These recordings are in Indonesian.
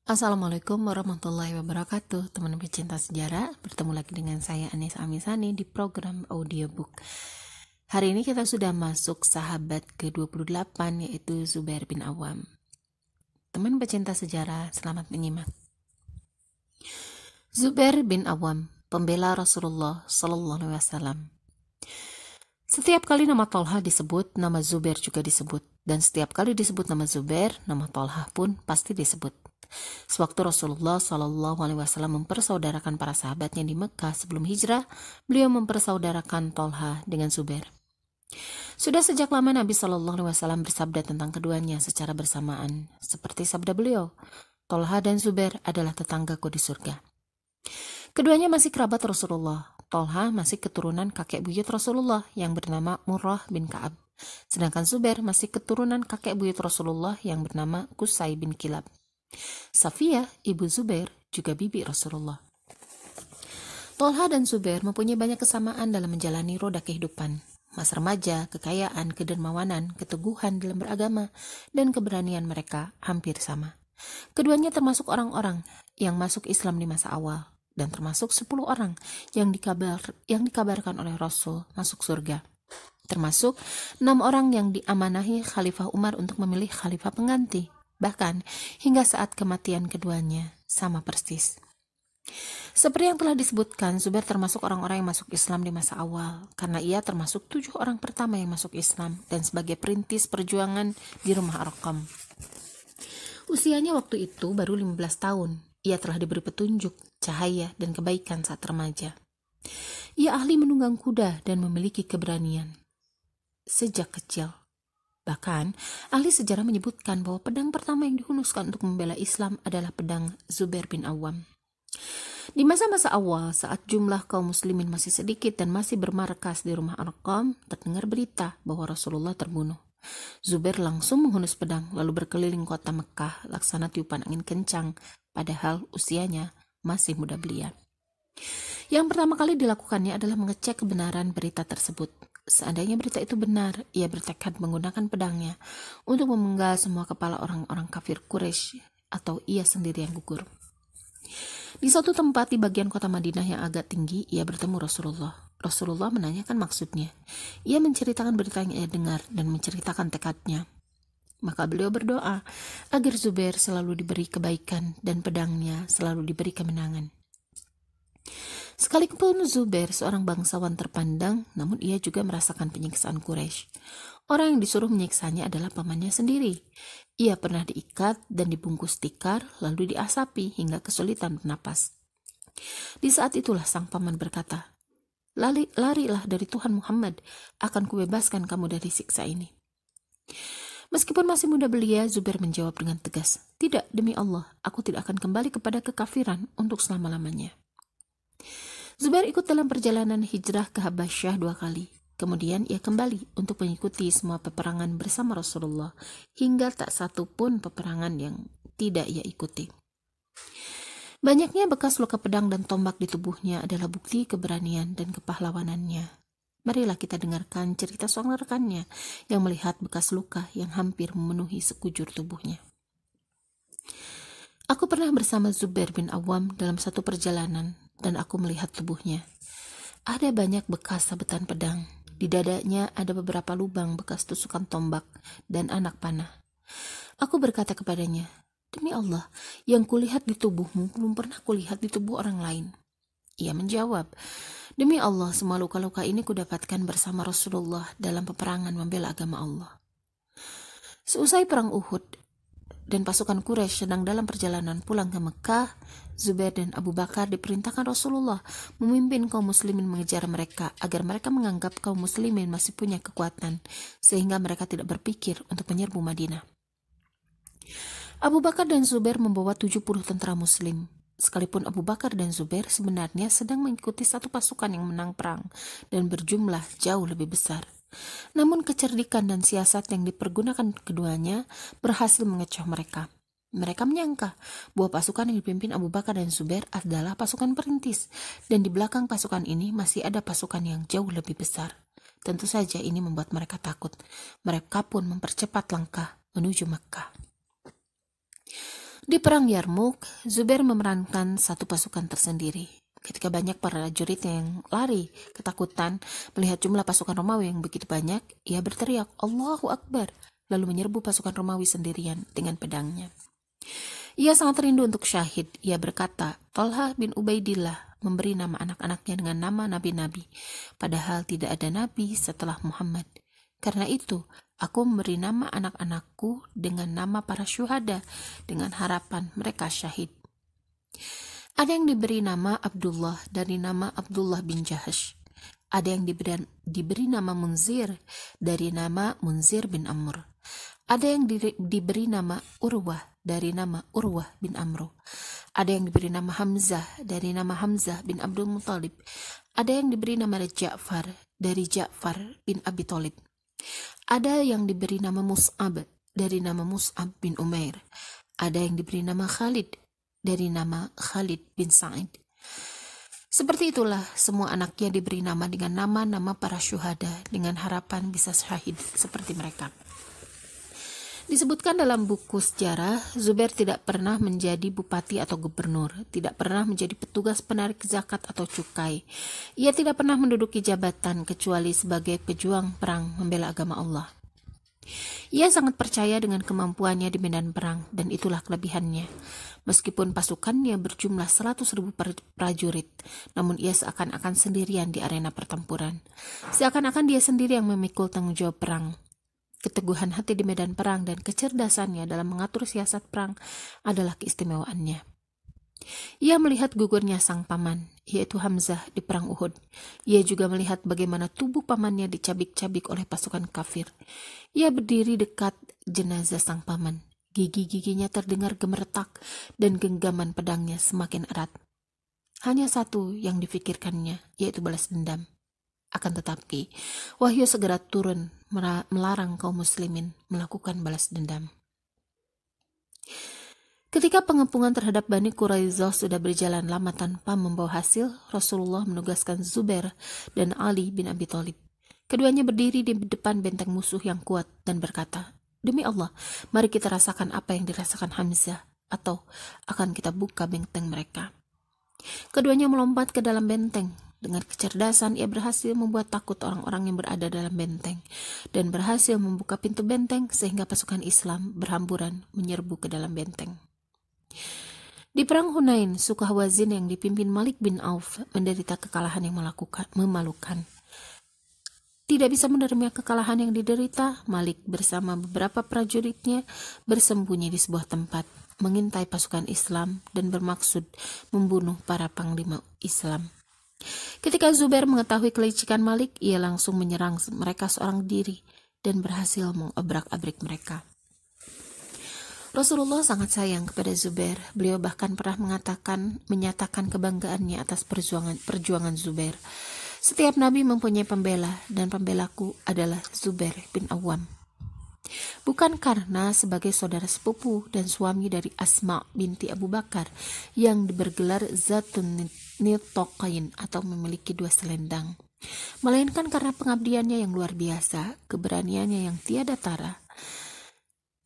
Assalamualaikum warahmatullahi wabarakatuh. Teman pecinta sejarah, bertemu lagi dengan saya Anis Amisani di program audiobook. Hari ini kita sudah masuk sahabat ke-28, yaitu Zubair bin Awam. Teman pecinta sejarah, selamat menyimak. Zubair bin Awam, pembela Rasulullah Sallallahu Alaihi Wasallam. Setiap kali nama Tolha disebut, nama Zubair juga disebut. Dan setiap kali disebut nama Zubair, nama Tolha pun pasti disebut. Sewaktu Rasulullah Shallallahu Alaihi Wasallam mempersaudarakan para sahabatnya di Mekah sebelum hijrah, beliau mempersaudarakan Tolha dengan Zubair. Sudah sejak lama Nabi Shallallahu Alaihi Wasallam bersabda tentang keduanya secara bersamaan, seperti sabda beliau, Tolha dan Zubair adalah tetanggaku di surga. Keduanya masih kerabat Rasulullah. Tolha masih keturunan kakek buyut Rasulullah yang bernama Murrah bin Ka'ab. Sedangkan Zubair masih keturunan kakek buyut Rasulullah yang bernama Qusay bin Kilab. Safiyah, ibu Zubair, juga bibi Rasulullah. Tolha dan Zubair mempunyai banyak kesamaan dalam menjalani roda kehidupan. Masa remaja, kekayaan, kedermawanan, keteguhan dalam beragama, dan keberanian mereka hampir sama. Keduanya termasuk orang-orang yang masuk Islam di masa awal, dan termasuk 10 orang yang dikabarkan oleh Rasul masuk surga. Termasuk 6 orang yang diamanahi Khalifah Umar untuk memilih Khalifah pengganti. Bahkan hingga saat kematian keduanya sama persis. Seperti yang telah disebutkan, Zubair termasuk orang-orang yang masuk Islam di masa awal, karena ia termasuk 7 orang pertama yang masuk Islam dan sebagai perintis perjuangan di rumah Arqam. Usianya waktu itu baru 15 tahun. Ia telah diberi petunjuk, cahaya, dan kebaikan saat remaja. Ia ahli menunggang kuda dan memiliki keberanian sejak kecil. Bahkan, ahli sejarah menyebutkan bahwa pedang pertama yang dihunuskan untuk membela Islam adalah pedang Zubair bin Awam. Di masa-masa awal, saat jumlah kaum muslimin masih sedikit dan masih bermarkas di rumah Arqam, terdengar berita bahwa Rasulullah terbunuh. Zubair langsung menghunus pedang lalu berkeliling kota Mekah laksana tiupan angin kencang, padahal usianya masih muda belia. Yang pertama kali dilakukannya adalah mengecek kebenaran berita tersebut. Seandainya berita itu benar, ia bertekad menggunakan pedangnya untuk memenggal semua kepala orang-orang kafir Quraisy atau ia sendiri yang gugur. Di suatu tempat di bagian kota Madinah yang agak tinggi, ia bertemu Rasulullah. Rasulullah menanyakan maksudnya. Ia menceritakan berita yang ia dengar dan menceritakan tekadnya. Maka beliau berdoa agar Zubair selalu diberi kebaikan dan pedangnya selalu diberi kemenangan. Sekalipun Zubair seorang bangsawan terpandang, namun ia juga merasakan penyiksaan Quraisy. Orang yang disuruh menyiksanya adalah pamannya sendiri. Ia pernah diikat dan dibungkus tikar, lalu diasapi hingga kesulitan bernapas. Di saat itulah sang paman berkata, larilah dari Tuhan Muhammad, akan kubebaskan kamu dari siksa ini. Meskipun masih muda belia, Zubair menjawab dengan tegas, tidak, demi Allah, aku tidak akan kembali kepada kekafiran untuk selama-lamanya. Zubair ikut dalam perjalanan hijrah ke Habasyah 2 kali. Kemudian ia kembali untuk mengikuti semua peperangan bersama Rasulullah, hingga tak satu pun peperangan yang tidak ia ikuti. Banyaknya bekas luka pedang dan tombak di tubuhnya adalah bukti keberanian dan kepahlawanannya. Marilah kita dengarkan cerita seorang rekannya yang melihat bekas luka yang hampir memenuhi sekujur tubuhnya. Aku pernah bersama Zubair bin Awam dalam satu perjalanan dan aku melihat tubuhnya. Ada banyak bekas sabetan pedang. Di dadanya ada beberapa lubang bekas tusukan tombak dan anak panah. Aku berkata kepadanya, demi Allah, yang kulihat di tubuhmu belum pernah kulihat di tubuh orang lain. Ia menjawab, demi Allah, semua luka-luka ini kudapatkan bersama Rasulullah dalam peperangan membela agama Allah. Seusai perang Uhud dan pasukan Quraisy sedang dalam perjalanan pulang ke Mekah, Zubair dan Abu Bakar diperintahkan Rasulullah memimpin kaum muslimin mengejar mereka agar mereka menganggap kaum muslimin masih punya kekuatan sehingga mereka tidak berpikir untuk menyerbu Madinah. Abu Bakar dan Zubair membawa 70 tentara muslim. Sekalipun Abu Bakar dan Zubair sebenarnya sedang mengikuti satu pasukan yang menang perang dan berjumlah jauh lebih besar. Namun kecerdikan dan siasat yang dipergunakan keduanya berhasil mengecoh mereka. Mereka menyangka bahwa pasukan yang dipimpin Abu Bakar dan Zubair adalah pasukan perintis, dan di belakang pasukan ini masih ada pasukan yang jauh lebih besar. Tentu saja ini membuat mereka takut. Mereka pun mempercepat langkah menuju Mekkah. Di perang Yarmuk, Zubair memerankan satu pasukan tersendiri. Ketika banyak prajurit yang lari ketakutan melihat jumlah pasukan Romawi yang begitu banyak, ia berteriak, "Allahu Akbar!" lalu menyerbu pasukan Romawi sendirian dengan pedangnya. Ia sangat rindu untuk syahid. Ia berkata, Thalhah bin Ubaidillah memberi nama anak-anaknya dengan nama nabi-nabi, padahal tidak ada nabi setelah Muhammad. Karena itu, aku memberi nama anak-anakku dengan nama para syuhada, dengan harapan mereka syahid. Ada yang diberi nama Abdullah dari nama Abdullah bin Jahash. Ada yang diberi nama Munzir dari nama Munzir bin Amr. Ada yang diberi nama Urwah dari nama Urwah bin Amr. Ada yang diberi nama Hamzah dari nama Hamzah bin Abdul Muthalib. Ada yang diberi nama Ja'far dari Ja'far bin Abi Thalib. Ada yang diberi nama Mus'ab dari nama Mus'ab bin Umair. Ada yang diberi nama Khalid dari nama Khalid bin Sa'id. Seperti itulah semua anaknya diberi nama dengan nama-nama para syuhada dengan harapan bisa syahid seperti mereka. Disebutkan dalam buku sejarah, Zubair tidak pernah menjadi bupati atau gubernur, tidak pernah menjadi petugas penarik zakat atau cukai. Ia tidak pernah menduduki jabatan kecuali sebagai pejuang perang membela agama Allah. Ia sangat percaya dengan kemampuannya di medan perang, dan itulah kelebihannya. Meskipun pasukannya berjumlah 100.000 prajurit, namun ia seakan-akan sendirian di arena pertempuran. Seakan-akan dia sendiri yang memikul tanggung jawab perang. Keteguhan hati di medan perang dan kecerdasannya dalam mengatur siasat perang adalah keistimewaannya. Ia melihat gugurnya sang paman, yaitu Hamzah di perang Uhud. Ia juga melihat bagaimana tubuh pamannya dicabik-cabik oleh pasukan kafir. Ia berdiri dekat jenazah sang paman. Gigi-giginya terdengar gemeretak dan genggaman pedangnya semakin erat. Hanya satu yang difikirkannya, yaitu balas dendam. Akan tetapi, wahyu segera turun melarang kaum muslimin melakukan balas dendam. Ketika pengepungan terhadap Bani Quraidah sudah berjalan lama tanpa membawa hasil, Rasulullah menugaskan Zubair dan Ali bin Abi Thalib. Keduanya berdiri di depan benteng musuh yang kuat dan berkata, "Demi Allah, mari kita rasakan apa yang dirasakan Hamzah, atau akan kita buka benteng mereka." Keduanya melompat ke dalam benteng. Dengan kecerdasan, ia berhasil membuat takut orang-orang yang berada dalam benteng dan berhasil membuka pintu benteng sehingga pasukan Islam berhamburan menyerbu ke dalam benteng. Di perang Hunain, suku Hawazin yang dipimpin Malik bin Auf menderita kekalahan yang memalukan. Tidak bisa menerima kekalahan yang diderita, Malik bersama beberapa prajuritnya bersembunyi di sebuah tempat, mengintai pasukan Islam dan bermaksud membunuh para panglima Islam. Ketika Zubair mengetahui kelicikan Malik, ia langsung menyerang mereka seorang diri dan berhasil mengobrak-abrik mereka. Rasulullah sangat sayang kepada Zubair. Beliau bahkan pernah menyatakan kebanggaannya atas perjuangan Zubair. Setiap nabi mempunyai pembela, dan pembelaku adalah Zubair bin Awam. Bukan karena sebagai saudara sepupu dan suami dari Asma binti Abu Bakar yang bergelar Zatun Nitoqain atau memiliki 2 selendang, melainkan karena pengabdiannya yang luar biasa, keberaniannya yang tiada tara,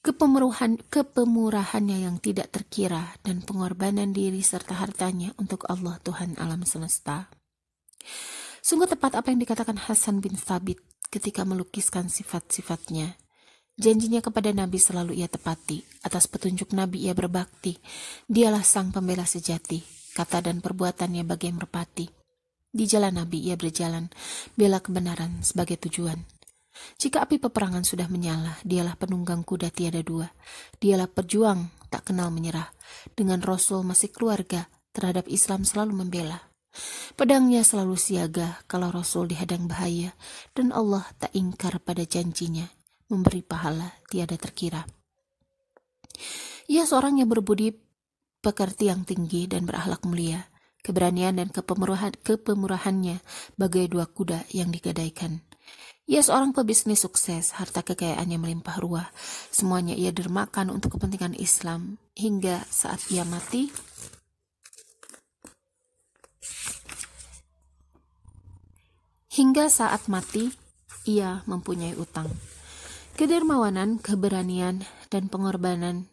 kepemurahannya yang tidak terkira, dan pengorbanan diri serta hartanya untuk Allah Tuhan alam semesta. Sungguh tepat apa yang dikatakan Hasan bin Thabit ketika melukiskan sifat-sifatnya. Janjinya kepada Nabi selalu ia tepati. Atas petunjuk Nabi ia berbakti. Dialah sang pembela sejati. Kata dan perbuatannya bagai merpati. Di jalan Nabi ia berjalan, bela kebenaran sebagai tujuan. Jika api peperangan sudah menyala, dialah penunggang kuda tiada dua. Dialah pejuang tak kenal menyerah. Dengan Rasul masih keluarga, terhadap Islam selalu membela. Pedangnya selalu siaga kalau Rasul dihadang bahaya, dan Allah tak ingkar pada janjinya, memberi pahala tiada terkira. Ia seorang yang berbudi pekerti yang tinggi dan berakhlak mulia. Keberanian dan kepemurahannya bagai 2 kuda yang digadaikan. Ia seorang pebisnis sukses, harta kekayaannya melimpah ruah. Semuanya ia dermakan untuk kepentingan Islam hingga saat ia mati. Hingga saat mati, ia mempunyai utang. Kedermawanan, keberanian, dan pengorbanan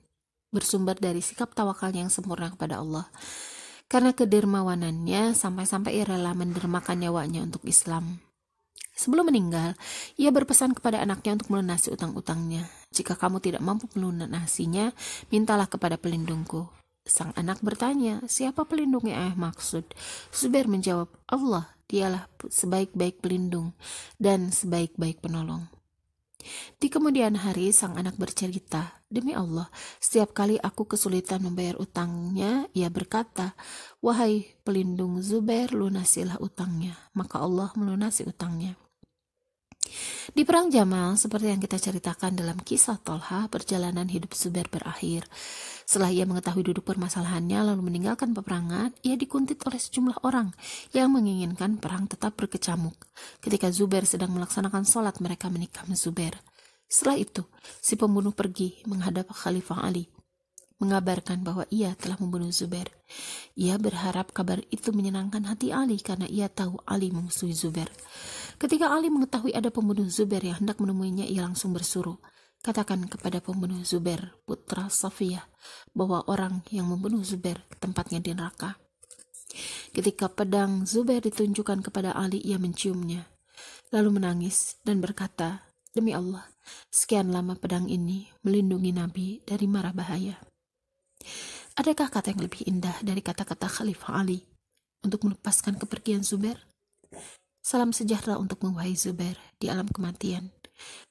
bersumber dari sikap tawakalnya yang sempurna kepada Allah. Karena kedermawanannya sampai-sampai ia rela mendermakan nyawanya untuk Islam. Sebelum meninggal, ia berpesan kepada anaknya untuk melunasi utang-utangnya. Jika kamu tidak mampu melunasinya, mintalah kepada pelindungku. Sang anak bertanya, siapa pelindung yang ayah maksud? Zubair menjawab, Allah, dialah sebaik-baik pelindung dan sebaik-baik penolong. Di kemudian hari, sang anak bercerita, demi Allah, setiap kali aku kesulitan membayar utangnya, ia berkata, wahai pelindung Zubair, lunasilah utangnya. Maka Allah melunasi utangnya. Di perang Jamal, seperti yang kita ceritakan dalam kisah Tolha, perjalanan hidup Zubair berakhir. Setelah ia mengetahui duduk permasalahannya lalu meninggalkan peperangan, ia dikuntit oleh sejumlah orang yang menginginkan perang tetap berkecamuk. Ketika Zubair sedang melaksanakan sholat, mereka menikam Zubair. Setelah itu, si pembunuh pergi menghadap Khalifah Ali, mengabarkan bahwa ia telah membunuh Zubair. Ia berharap kabar itu menyenangkan hati Ali karena ia tahu Ali memusuhi Zubair. Ketika Ali mengetahui ada pembunuh Zubair yang hendak menemuinya, ia langsung bersuruh, katakan kepada pembunuh Zubair, putra Safiyah, bahwa orang yang membunuh Zubair tempatnya di neraka. Ketika pedang Zubair ditunjukkan kepada Ali, ia menciumnya, lalu menangis dan berkata, demi Allah, sekian lama pedang ini melindungi Nabi dari mara bahaya. Adakah kata yang lebih indah dari kata-kata Khalifah Ali untuk melepaskan kepergian Zubair? Salam sejahtera untukmu, wahai Zubair, di alam kematian.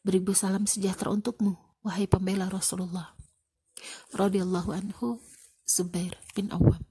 Beribu salam sejahtera untukmu, wahai pembela Rasulullah. Radhiyallahu anhu, Zubair bin Awwam.